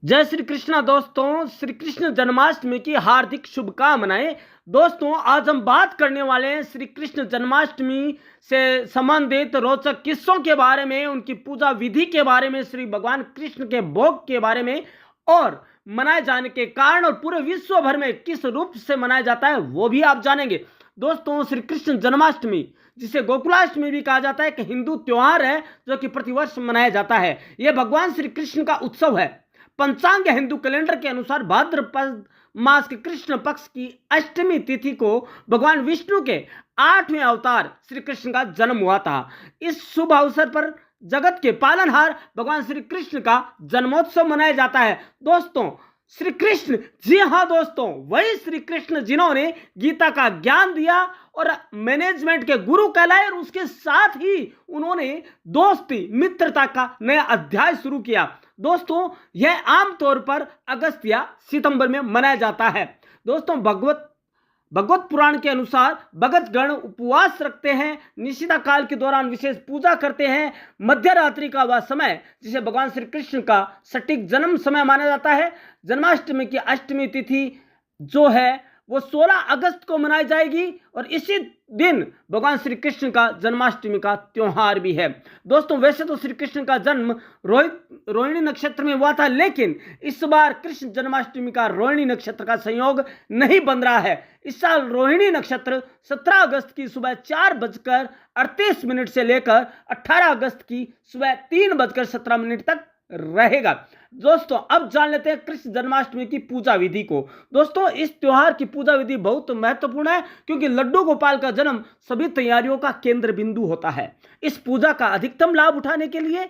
जय श्री कृष्णा दोस्तों, श्री कृष्ण जन्माष्टमी की हार्दिक शुभकामनाएं। दोस्तों, आज हम बात करने वाले हैं श्री कृष्ण जन्माष्टमी से संबंधित रोचक किस्सों के बारे में, उनकी पूजा विधि के बारे में, श्री भगवान कृष्ण के भोग के बारे में और मनाए जाने के कारण और पूरे विश्व भर में किस रूप से मनाया जाता है वो भी आप जानेंगे। दोस्तों, श्री कृष्ण जन्माष्टमी जिसे गोकुलाष्टमी भी कहा जाता है, एक हिंदू त्योहार है जो कि प्रतिवर्ष मनाया जाता है। यह भगवान श्री कृष्ण का उत्सव है। पंचांग हिंदू कैलेंडर के अनुसार भाद्रपद मास के कृष्ण पक्ष की अष्टमी तिथि को भगवान विष्णु के 8वें अवतार श्री कृष्ण का जन्म हुआ था। इस शुभ अवसर पर जगत के पालनहार भगवान श्री कृष्ण का जन्मोत्सव मनाया जाता है। दोस्तों, श्री कृष्ण, जी हाँ दोस्तों, वही श्री कृष्ण जिन्होंने गीता का ज्ञान दिया और मैनेजमेंट के गुरु कहलाए और उसके साथ ही उन्होंने दोस्ती मित्रता का नया अध्याय शुरू किया। दोस्तों, यह आमतौर पर अगस्त या सितंबर में मनाया जाता है। दोस्तों, भगवत पुराण के अनुसार भगत गण उपवास रखते हैं, निशिता काल के दौरान विशेष पूजा करते हैं। मध्य रात्रि का वह समय जिसे भगवान श्री कृष्ण का सटीक जन्म समय माना जाता है। जन्माष्टमी की अष्टमी तिथि जो है वो 16 अगस्त को मनाई जाएगी और इसी दिन भगवान श्री कृष्ण का जन्माष्टमी का त्योहार भी है। दोस्तों, वैसे तो श्री कृष्ण का जन्म रोहिणी नक्षत्र में हुआ था, लेकिन इस बार कृष्ण जन्माष्टमी का रोहिणी नक्षत्र का संयोग नहीं बन रहा है। इस साल रोहिणी नक्षत्र 17 अगस्त की सुबह 4:38 से लेकर 18 अगस्त की सुबह 3:17 तक रहेगा। दोस्तों, अब जान लेते हैं कृष्ण जन्माष्टमी की पूजा विधि को। दोस्तों, इस त्योहार की पूजा विधि बहुत महत्वपूर्ण है क्योंकि लड्डू गोपाल का जन्म सभी तैयारियों का केंद्र बिंदु होता है। इस पूजा का अधिकतम लाभ उठाने के लिए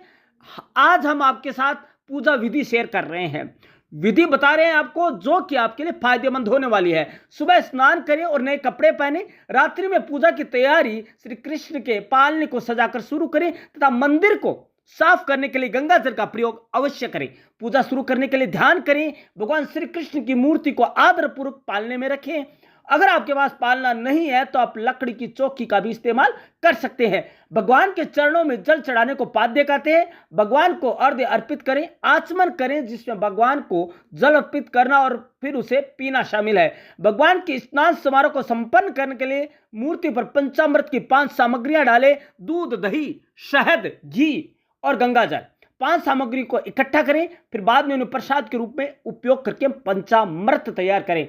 आज हम आपके साथ पूजा विधि शेयर कर रहे हैं। विधि बता रहे हैं आपको जो कि आपके लिए फायदेमंद होने वाली है। सुबह स्नान करें और नए कपड़े पहने। रात्रि में पूजा की तैयारी श्री कृष्ण के पालने को सजाकर शुरू करें तथा मंदिर को साफ करने के लिए गंगा जल का प्रयोग अवश्य करें। पूजा शुरू करने के लिए ध्यान करें। भगवान श्री कृष्ण की मूर्ति को आदरपूर्वक पालने में रखें। अगर आपके पास पालना नहीं है तो आप लकड़ी की चौकी का भी इस्तेमाल कर सकते हैं। भगवान के चरणों में जल चढ़ाने को पाद्य कहते हैं। भगवान को अर्घ्य अर्पित करें, आचमन करें जिसमें भगवान को जल अर्पित करना और फिर उसे पीना शामिल है। भगवान के स्नान समारोह को संपन्न करने के लिए मूर्ति पर पंचामृत की 5 सामग्रियां डालें। दूध, दही, शहद, घी और गंगा जल 5 सामग्री को इकट्ठा करें। फिर बाद में उन्हें प्रसाद के रूप में उपयोग करके पंचामृत तैयार करें।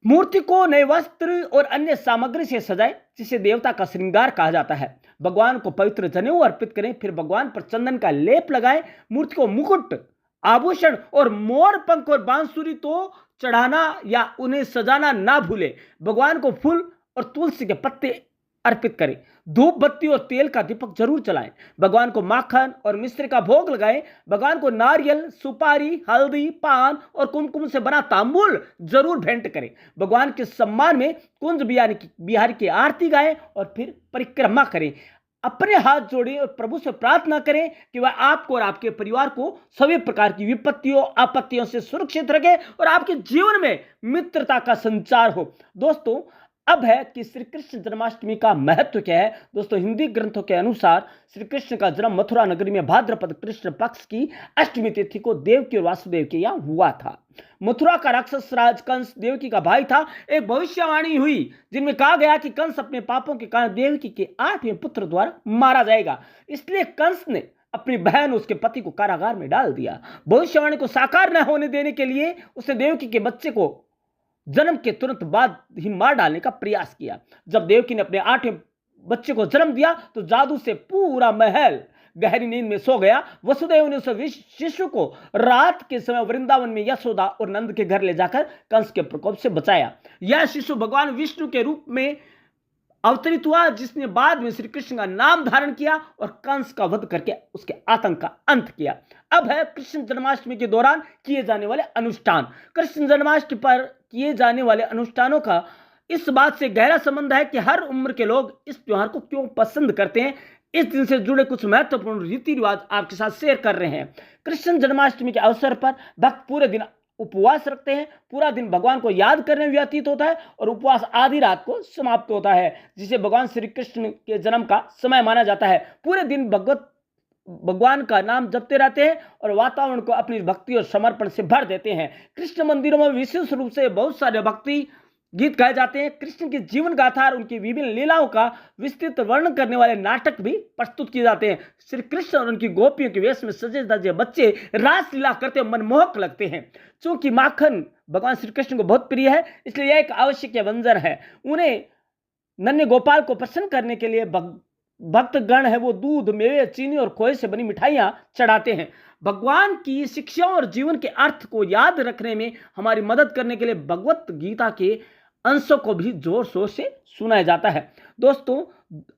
मूर्ति को नए वस्त्र और अन्य सामग्री से सजाएं जिसे देवता का श्रृंगार कहा जाता है। भगवान को पवित्र जनेऊ अर्पित करें। फिर भगवान पर चंदन का लेप लगाएं। मूर्ति को मुकुट, आभूषण और मोर पंख और बांसुरी तो चढ़ाना या उन्हें सजाना ना भूलें। भगवान को फूल और तुलसी के पत्ते अर्पित करें। धूप, बत्ती और तेल का दीपक जरूर जलाएं। भगवान को माखन और मिश्री का भोग लगाएं। भगवान को नारियल, सुपारी, हल्दी, पान और कुमकुम से बना तांबूल जरूर भेंट करें। भगवान के सम्मान में कुंज बिहारी की आरती गाएं और फिर परिक्रमा करें। अपने हाथ जोड़ें और प्रभु से प्रार्थना करें कि वह आपको और आपके परिवार को सभी प्रकार की विपत्तियों, आपत्तियों से सुरक्षित रखे और आपके जीवन में मित्रता का संचार हो। दोस्तों, अब है कि श्री कृष्ण जन्माष्टमी का महत्व क्या है। दोस्तों, हिंदी ग्रंथों के अनुसार श्री कृष्ण का जन्म मथुरा नगरी में भाद्रपद कृष्ण पक्ष की अष्टमी तिथि को देवकी और वासुदेव के यहाँ हुआ था। मथुरा का राक्षस राज कंस देवकी का भाई था। एक भविष्यवाणी हुई जिनमें कहा गया कि कंस अपने पापों के कारण देवकी के 8वें पुत्र द्वारा मारा जाएगा। इसलिए कंस ने अपनी बहन उसके पति को कारागार में डाल दिया। भविष्यवाणी को साकार न होने देने के लिए उसने देवकी के बच्चे को जन्म के तुरंत बाद ही मार डालने का प्रयास किया। जब देवकी ने अपने 8वें बच्चे को जन्म दिया तो जादू से पूरा महल गहरी नींद में सो गया। वसुदेव ने उस शिशु को रात के समय वृंदावन में यशोदा और नंद के घर ले जाकर कंस के प्रकोप से बचाया। यह शिशु भगवान विष्णु के रूप में अवतरित हुआ जिसने बाद में श्री कृष्ण का नाम धारण किया और कंस का वध करके उसके आतंक का अंत किया। अब है कृष्ण जन्माष्टमी के दौरान किए जाने वाले अनुष्ठान। कृष्ण जन्माष्टमी पर किए जाने वाले अनुष्ठानों का इस बात से गहरा संबंध है कि हर उम्र के लोग इस त्योहार को क्यों पसंद करते हैं। इस दिन से जुड़े कुछ महत्वपूर्ण रीति रिवाज आपके साथ शेयर कर रहे हैं। कृष्ण जन्माष्टमी के अवसर पर भक्त पूरे दिन उपवास रखते हैं। पूरा दिन भगवान को याद करने में व्यतीत होता है और उपवास आधी रात को समाप्त होता है जिसे भगवान श्री कृष्ण के जन्म का समय माना जाता है। पूरे दिन भगवत भगवान का नाम जपते रहते हैं और वातावरण को अपनी भक्ति और समर्पण से भर देते हैं। कृष्ण मंदिरों में विशेष रूप से बहुत सारे भक्ति गीत गाए जाते हैं। कृष्ण की जीवन गाथा और उनकी विभिन्न लीलाओं का विस्तृत वर्णन करने वाले नाटक भी प्रस्तुत किए जाते हैं। श्री कृष्ण और उनकी गोपियों के वेश में सजे धजे बच्चे रासलीला करते मनमोहक लगते हैं। चूंकि माखन भगवान श्री कृष्ण को बहुत प्रिय है, इसलिए यह एक आवश्यक व्यंजन है। उन्हें नन्हे गोपाल को प्रसन्न करने के लिए भक्तगण है वो दूध, मेवे, चीनी और खोए से बनी मिठाइयां चढ़ाते हैं। भगवान की शिक्षाओं और जीवन के अर्थ को याद रखने में हमारी मदद करने के लिए भगवत गीता के अंशों को भी जोर शोर से सुनाया जाता है। दोस्तों,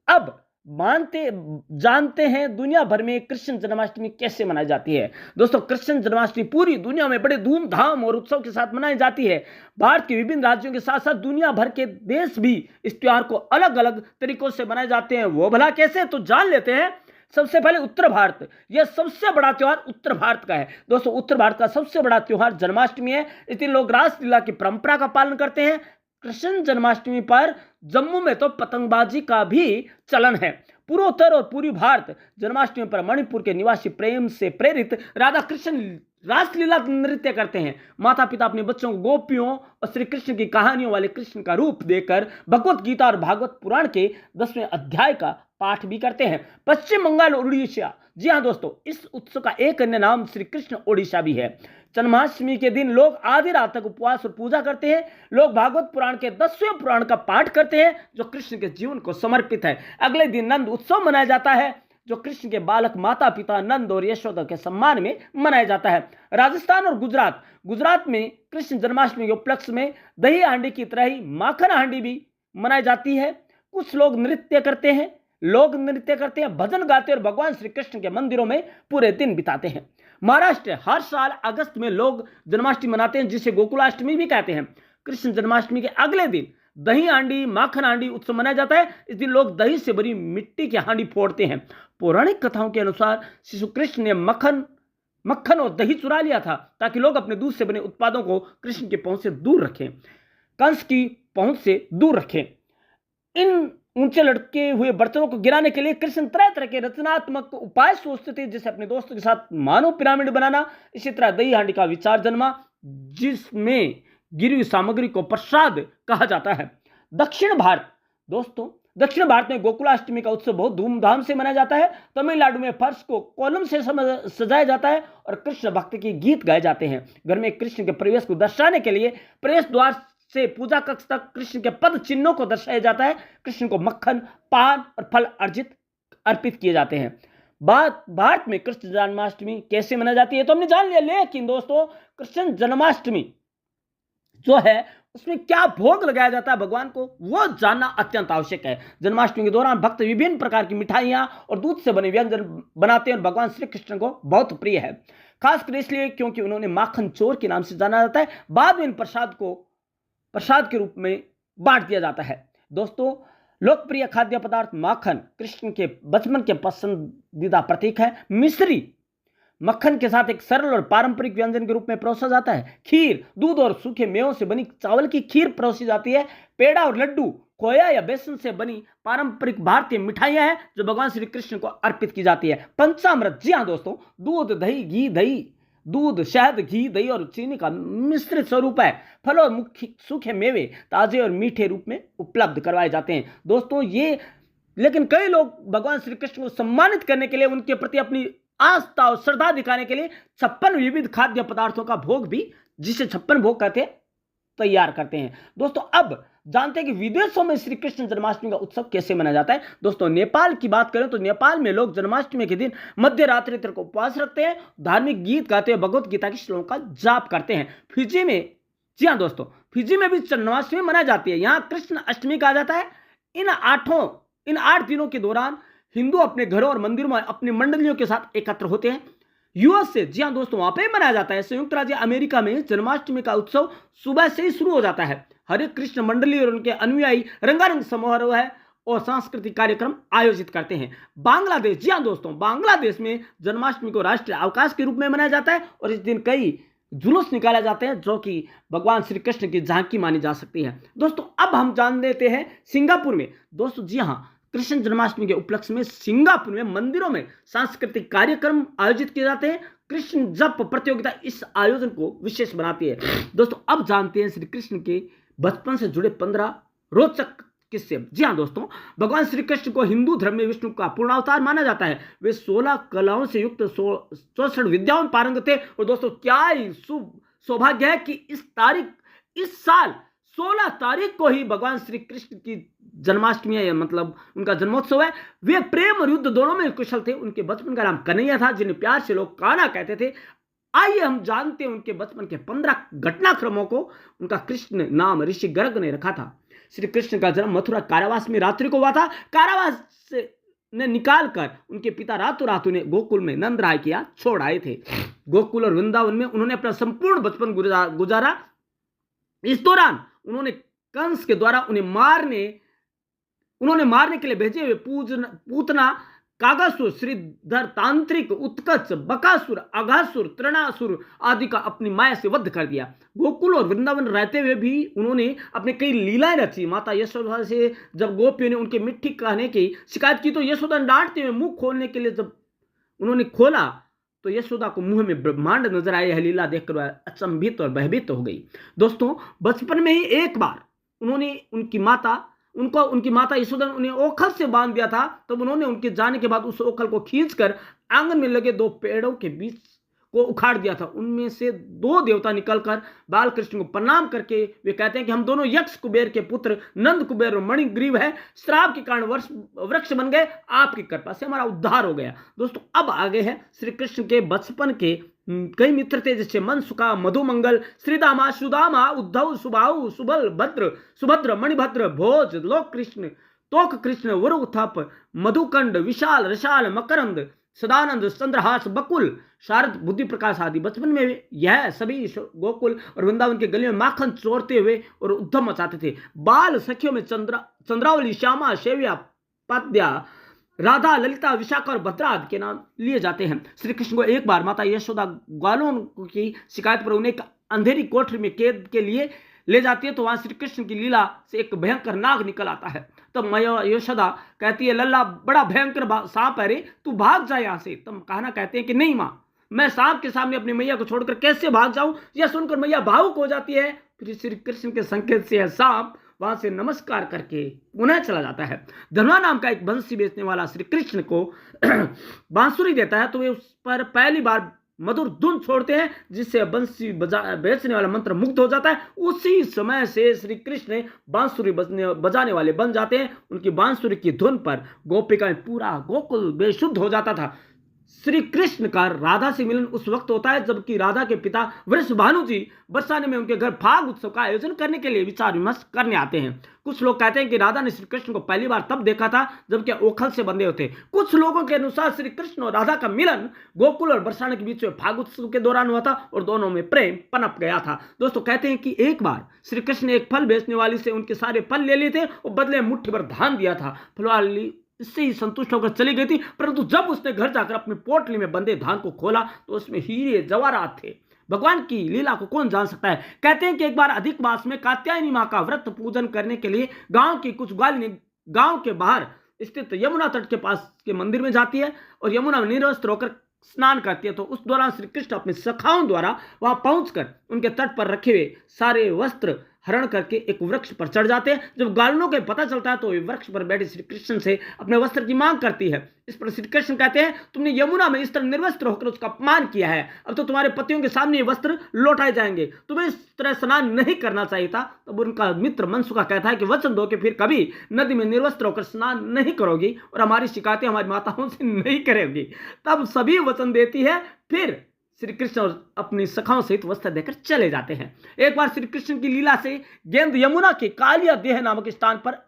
अब जानते हैं दुनिया भर में कृष्ण जन्माष्टमी कैसे मनाई जाती है। दोस्तों, कृष्ण जन्माष्टमी पूरी दुनिया में बड़े धूमधाम और उत्सव के साथ मनाई जाती है। भारत के विभिन्न राज्यों के साथ साथ दुनिया भर के देश भी इस त्योहार को अलग अलग तरीकों से मनाए जाते हैं। वो भला कैसे, तो जान लेते हैं। सबसे पहले उत्तर भारत, यह सबसे बड़ा त्योहार उत्तर भारत का है। दोस्तों, उत्तर भारत का सबसे बड़ा त्योहार जन्माष्टमी है। इस दिन लोग रासलीला की परंपरा का पालन करते हैं। कृष्ण जन्माष्टमी पर जम्मू में तो पतंगबाजी का भी चलन है। पूर्वोत्तर और पूर्वी भारत जन्माष्टमी पर मणिपुर के निवासी प्रेम से प्रेरित राधा कृष्ण रासलीला नृत्य करते हैं। माता पिता अपने बच्चों को गोपियों और श्री कृष्ण की कहानियों वाले कृष्ण का रूप देकर भगवत गीता और भागवत पुराण के 10वें अध्याय का पाठ भी करते हैं। पश्चिम बंगाल और उड़ीसा, जी हाँ दोस्तों, इस उत्सव का एक अन्य नाम श्री कृष्ण ओडिशा भी है। जन्माष्टमी के दिन लोग आधी रात तक उपवास और पूजा करते हैं। लोग भागवत पुराण के 10वें पुराण का पाठ करते हैं जो कृष्ण के जीवन को समर्पित है। अगले दिन नंद उत्सव मनाया जाता है जो कृष्ण के बालक माता पिता नंद और यशोदा के सम्मान में मनाया जाता है। राजस्थान और गुजरात में कृष्ण जन्माष्टमी के उपलक्ष्य में दही हांडी की तरह ही माखन हांडी भी मनाई जाती है। कुछ लोग नृत्य करते हैं, भजन गाते और भगवान श्री कृष्ण के मंदिरों में पूरे दिन बिताते हैं। महाराष्ट्र, हर साल अगस्त में लोग जन्माष्टमी मनाते हैं जिसे गोकुलाष्टमी भी कहते हैं। कृष्ण जन्माष्टमी के अगले दिन दही हांडी माखन हांडी उत्सव मनाया जाता है। इस दिन लोग दही से भरी मिट्टी की हांडी फोड़ते हैं। पौराणिक कथाओं के अनुसार शिशु कृष्ण ने मक्खन और दही चुरा लिया था ताकि लोग अपने दूध से बने उत्पादों को कृष्ण की पहुंच से दूर रखें, कंस की पहुंच से दूर रखें। इन ऊंचे लटके हुए बर्तनों को गिराने के लिए कृष्ण तरह तरह के रचनात्मक उपाय सोचते थे, जैसे अपने दोस्तों के साथ मानव पिरामिड बनाना। इसी तरह दही हांडी का विचार जन्मा जिसमें गिरी हुई सामग्री को प्रसाद कहा जाता है। दक्षिण भारत, दोस्तों, दक्षिण भारत में गोकुलाष्टमी का उत्सव बहुत धूमधाम से मनाया जाता है। तमिलनाडु में फर्श को कॉलम से सजाया जाता है और कृष्ण भक्ति के गीत गाए जाते हैं। घर में कृष्ण के प्रवेश को दर्शाने के लिए प्रवेश द्वार से पूजा कक्ष तक कृष्ण के पद चिन्हों को दर्शाया जाता है। कृष्ण को मक्खन, पान और फल अर्पित किए जाते हैं। भारत में कृष्ण जन्माष्टमी कैसे मनाई जाती है तो हमने जान लिया, लेकिन दोस्तों, कृष्ण जन्माष्टमी जो है उसमें क्या भोग लगाया जाता है भगवान को, वो जानना अत्यंत आवश्यक है। जन्माष्टमी के दौरान भक्त विभिन्न प्रकार की मिठाइयां और दूध से बने व्यंजन बनाते हैं और भगवान श्री कृष्ण को बहुत प्रिय है, खासकर इसलिए क्योंकि उन्होंने माखन चोर के नाम से जाना जाता है। बाद में इन प्रसाद के रूप में बांट दिया जाता है। दोस्तों, लोकप्रिय खाद्य पदार्थ माखन कृष्ण के बचपन के पसंदीदा प्रतीक है। मिश्री मक्खन के साथ एक सरल और पारंपरिक व्यंजन के रूप में परोसा जाता है। खीर दूध और सूखे मेवों से बनी चावल की खीर परोसी जाती है। पेड़ा और लड्डू खोया या बेसन से बनी पारंपरिक भारतीय मिठाइयां हैं जो भगवान श्री कृष्ण को अर्पित की जाती है। पंचामृत, जी हाँ दोस्तों, दूध, शहद, घी, दही और चीनी का मिश्रित स्वरूप है। फल और मुख्य सूखे मेवे ताजे और मीठे रूप में उपलब्ध करवाए जाते हैं। दोस्तों, लेकिन कई लोग भगवान श्री कृष्ण को सम्मानित करने के लिए, उनके प्रति अपनी आस्था और श्रद्धा दिखाने के लिए 56 विविध खाद्य पदार्थों का भोग भी, जिसे 56 भोग कहते हैं, तैयार करते हैं। दोस्तों, अब जानते हैं कि विदेशों में श्री कृष्ण जन्माष्टमी का उत्सव कैसे मनाया जाता है। दोस्तों, नेपाल की बात करें तो नेपाल में लोग जन्माष्टमी के दिन मध्य रात्रि तक उपवास रखते हैं, धार्मिक गीत गाते हुए भगवत गीता के श्लोकों का जाप करते हैं। फिजी में, जी हाँ दोस्तों, फिजी में भी जन्माष्टमी मनाई जाती है। यहाँ कृष्ण अष्टमी कहा जाता है। इन 8 दिनों के दौरान हिंदू अपने घरों और मंदिरों में अपनी मंडलियों के साथ एकत्र होते हैं। यूएस से, जी हाँ दोस्तों, वहां पे मनाया जाता है। संयुक्त राज्य अमेरिका में जन्माष्टमी का उत्सव सुबह से ही शुरू हो जाता है। हरे कृष्ण मंडली और उनके अनुयायी रंगारंग समारोह है और सांस्कृतिक कार्यक्रम आयोजित करते हैं। बांग्लादेश, जी हाँ दोस्तों, बांग्लादेश में जन्माष्टमी को राष्ट्रीय अवकाश के रूप में मनाया जाता है और इस दिन कई जुलूस निकाले जाते हैं जो कि भगवान श्री कृष्ण की झांकी मानी जा सकती है। दोस्तों, अब हम जान लेते हैं सिंगापुर में। दोस्तों, जी हाँ, कृष्ण जन्माष्टमी के उपलक्ष्य में सिंगापुर में मंदिरों में सांस्कृतिक कार्यक्रम आयोजित किए जाते हैं। कृष्ण जप प्रतियोगिता इस आयोजन को विशेष बनाती है। दोस्तों, अब जानते हैं श्री कृष्ण के बचपन से जुड़े 15 रोचक किससे। जी हाँ दोस्तों, भगवान श्री कृष्ण को हिंदू धर्म में विष्णु का पूर्ण अवतार माना जाता है। वे 16 कलाओं से युक्त 64 विद्याओं में पारंगत थे। और दोस्तों, क्या ही शुभ सौभाग्य है कि इस साल 16 तारीख को ही भगवान श्री कृष्ण की जन्माष्टमी है, मतलब उनका जन्मोत्सव है। वे प्रेम और युद्ध दोनों में कुशल थे। उनके बचपन का नाम कन्हैया था, जिन्हें प्यार से लोग कान्हा कहते थे। आइए हम जानते हैं उनके बचपन के 15 घटनाक्रमों को। उनका कृष्ण नाम ऋषि गर्ग ने रखा था। श्री कृष्ण का जन्म मथुरा कारावास में रात्रि को हुआ था। कारावास से ने निकाल कर उनके पिता रातों रात उन्हें गोकुल में नंद राय किया छोड़ आए थे। गोकुल और वृंदावन में उन्होंने अपना संपूर्ण बचपन गुजारा। इस दौरान उन्होंने कंस के द्वारा उन्हें मारने के लिए भेजे हुए पूतना, कागासुर, श्रीधर, तांत्रिक, उत्कच, बकासुर, अघासुर, तृणासुर आदि का अपनी माया से वध कर दिया। गोकुल और वृंदावन रहते हुए भी उन्होंने अपने कई लीलाएं रची। माता यशोदा से जब गोपियों ने उनके मिट्टी कहने की शिकायत की तो यशोदा डांटते हुए मुंह खोलने के लिए जब उन्होंने खोला तो यशोदा को मुंह में ब्रह्मांड नजर आया। यह लीला देखकर वह अचंभित और भयभीत हो गई। दोस्तों, बचपन में ही एक बार उनकी माता यशोदा ने उन्हें ओखल से बांध दिया था। तब उन्होंने उनके जाने के बाद उस ओखल को खींचकर आंगन में लगे 2 पेड़ों के बीच को उखाड़ दिया था। उनमें से 2 देवता निकलकर बाल कृष्ण को प्रणाम करके वे कहते हैं कि हम दोनों यक्ष कुबेर के पुत्र नंद कुबेर और मणिग्रीव है। श्राप के कारण वृक्ष बन गए, आपकी कृपा से हमारा उद्धार हो गया। दोस्तों, अब आगे है श्री कृष्ण के बचपन के कई मित्र थे, जैसे मनसुखा, मधुमंगल, श्रीदामा, सुदामा, उद्धव, सुबाहु, सुबल, सुभद्र, मणिभद्र, भोज, लोक कृष्ण, तोक कृष्ण, वरुथप, मधुकंड, विशाल, रसाल, मकरंद, सदानंद, चंद्रहास, बकुल, शारद, बुद्धि प्रकाश आदि। बचपन में यह सभी गोकुल और वृंदावन के गलियों में माखन चोरते हुए और उद्धम मचाते थे। बाल सखियों में चंद्रावली, श्यामा, शेव्या, पाद्या, राधा, ललिता, विशाखा और भद्रा आदि के नाम लिए जाते हैं। श्री कृष्ण को एक बार माता यशोदा ग्वालों की शिकायत पर उन्हें अंधेरी कोठरी में कैद के लिए ले जाती है तो वहां श्री कृष्ण की लीला से एक भयंकर नाग निकल आता है। तब यशोदा कहती है, लल्ला बड़ा भयंकर सांप है रे, तू भाग जा यहां से। तब कान्हा कहते हैं कि नहीं मां, मैं सांप के सामने अपनी मैया को छोड़कर कैसे भाग जाऊं। यह सुनकर मैया भावुक हो जाती है। फिर श्री कृष्ण के संकेत से यह सांप वहां से नमस्कार करके पुनः चला जाता है। धनवा नाम का एक बंसी बेचने वाला श्री कृष्ण को बांसुरी देता है तो वे उस पर पहली बार मधुर धुन छोड़ते हैं, जिससे बंसी बेचने वाला मंत्र मुग्ध हो जाता है। उसी समय से श्री कृष्ण बांसुरी बजाने वाले बन जाते हैं। उनकी बांसुरी की धुन पर गोपिकाएं पूरा गोकुल बेशुद्ध हो जाता था। श्री कृष्ण का राधा से मिलन उस वक्त होता है जबकि राधा के पिता वृषभानु जी बरसाने में उनके घर फाग उत्सव का आयोजन करने के लिए विचार विमर्श करने आते हैं। कुछ लोग कहते हैं कि राधा ने श्री कृष्ण को पहली बार तब देखा था जबकि ओखल से बंधे होते। कुछ लोगों के अनुसार श्री कृष्ण और राधा का मिलन गोकुल और बरसाने के बीच में फाग उत्सव के दौरान हुआ था और दोनों में प्रेम पनप गया था। दोस्तों, कहते हैं कि एक बार श्री कृष्ण ने एक फल बेचने वाली से उनके सारे फल ले लिए थे और बदले मुट्ठी भर धान दिया था। फलवाली इससे ही संतुष्ट होकर चली गई थी, परंतु जब उसने घर जाकर अपनी पोटली में बंधे धान को खोला तो उसमें हीरे जवाहरात थे। भगवान की लीला को कौन जान सकता है। कहते हैं कि एक बार अधिक मास में कात्यायनी मां का व्रत पूजन करने के लिए गांव की कुछ ग्वालिनी गांव के बाहर स्थित यमुना तट के पास के मंदिर में जाती है और यमुना में निर्वस्त्र होकर स्नान करती है। तो उस दौरान श्री कृष्ण अपने सखाओं द्वारा वहां पहुंचकर उनके तट पर रखे हुए सारे वस्त्र हरण करके एक वृक्ष पर चढ़ जाते हैं। जब ग्वालिनों को पता चलता है तो वे वृक्ष पर बैठे श्री कृष्ण से अपने वस्त्र की मांग करती है। इस पर श्री कृष्ण कहते हैं, तुमने यमुना में इस तरह निर्वस्त्र होकर उसका अपमान किया है, अब तो तुम्हारे पतियों के सामने ये वस्त्र लौटाए जाएंगे, तुम्हें इस तरह स्नान नहीं करना चाहिए था। तब उनका मित्र मनसुखा कहता है कि वचन दो कि फिर कभी नदी में निर्वस्त्र होकर स्नान नहीं करोगी और हमारी शिकायतें हमारी माताओं से नहीं करेगी। तब सभी वचन देती है। फिर श्री कृष्ण अपनी सखाओं सहित वस्त्र देकर चले जाते हैं। एक बार श्री कृष्ण की लीला से गेंद यमुना के कालिया देह नामक स्थान पर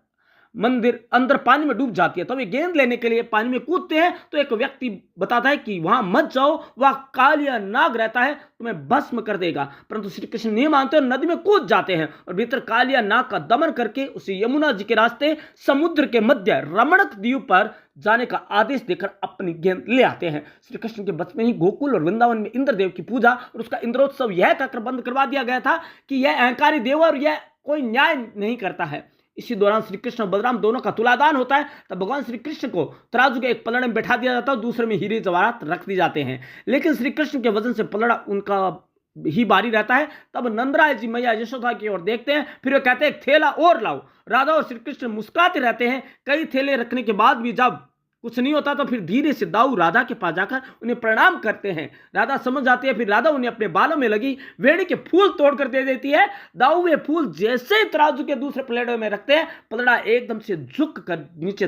मंदिर अंदर पानी में डूब जाती है। तो वे गेंद लेने के लिए पानी में कूदते हैं तो एक व्यक्ति बताता है कि वहां मत जाओ, वह कालिया नाग रहता है, तुम्हें भस्म कर देगा। परंतु श्री कृष्ण नहीं मानते और नदी में कूद जाते हैं और भीतर कालिया नाग का दमन करके उसे यमुना जी के रास्ते समुद्र के मध्य रमणक द्वीप पर जाने का आदेश देकर अपनी गेंद ले आते हैं। श्री कृष्ण के बचपन ही गोकुल और वृंदावन में इंद्रदेव की पूजा और उसका इंद्रोत्सव यह कहकर बंद करवा दिया गया था कि यह अहंकारी देव और यह कोई न्याय नहीं करता है। इसी दौरान श्री कृष्ण और बलराम दोनों का तुलादान होता है। तब भगवान श्री कृष्ण को तराजू के एक पलड़े में बैठा दिया जाता है, दूसरे में हीरे जवाहरात रख दी जाते हैं। लेकिन श्री कृष्ण के वजन से पलड़ा उनका ही भारी रहता है। तब नंदराय जी मैया यशोदा की ओर देखते हैं, फिर वो कहते हैं थैला और लाओ। राधा और श्री कृष्ण मुस्कुराते रहते हैं। कई थैले रखने के बाद भी जब कुछ नहीं होता तो फिर धीरे से दाऊ राधा के पास जाकर उन्हें प्रणाम करते हैं। राधा समझ जाती है, फिर राधा उन्हें अपने बालों में लगी वेणी के फूल तोड़कर दे देती है। दाऊ वे फूल जैसे ही तराजू के दूसरे पलड़े में रखते हैं, पलड़ा एकदम से झुक कर नीचे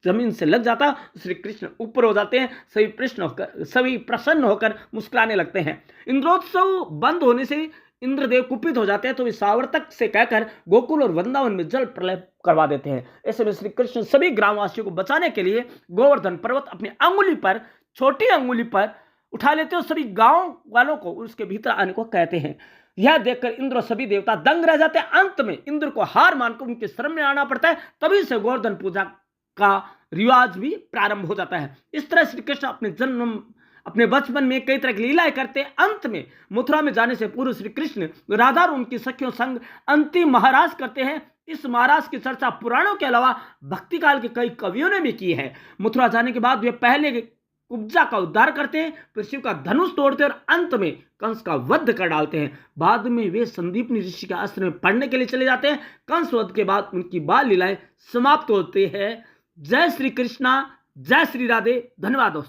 जमीन से लग जाता। श्री कृष्ण ऊपर हो जाते हैं। सभी प्रसन्न होकर मुस्कुराने लगते हैं। इंद्रोत्सव बंद होने से इंद्रदेव कुपित हो जाते हैं, तो वे सावर्तक से कहकर गोकुल और वृंदावन में जल प्रलय करवा देते हैं। ऐसे में श्री कृष्ण सभी ग्रामवासियों को बचाने के लिए गोवर्धन पर्वत अपनी अंगुली पर, छोटी अंगुली पर उठा लेते हैं और सभी गांव वालों को उसके भीतर आने को कहते हैं। यह देखकर इंद्र और सभी देवता दंग रह जाते हैं। अंत में इंद्र को हार मानकर उनके शरण में आना पड़ता है। तभी से गोवर्धन पूजा का रिवाज भी प्रारंभ हो जाता है। इस तरह श्री कृष्ण अपने बचपन में कई तरह की लीलाएं करते हैं। अंत में मथुरा में जाने से पूर्व श्री कृष्ण राधा और उनकी सखियों संग अंतिम महाराज करते हैं। इस महाराज की चर्चा पुराणों के अलावा भक्ति काल के कई कवियों ने भी की है। मथुरा जाने के बाद वे पहले कुब्जा का उद्धार करते हैं, फिर शिव का धनुष तोड़ते हैं और अंत में कंस का वध कर डालते हैं। बाद में वे संदीपनी ऋषि के आश्रम में पढ़ने के लिए चले जाते हैं। कंस वध के बाद उनकी बाल लीलाएं समाप्त होती है। जय श्री कृष्णा, जय श्री राधे। धन्यवाद दोस्तों।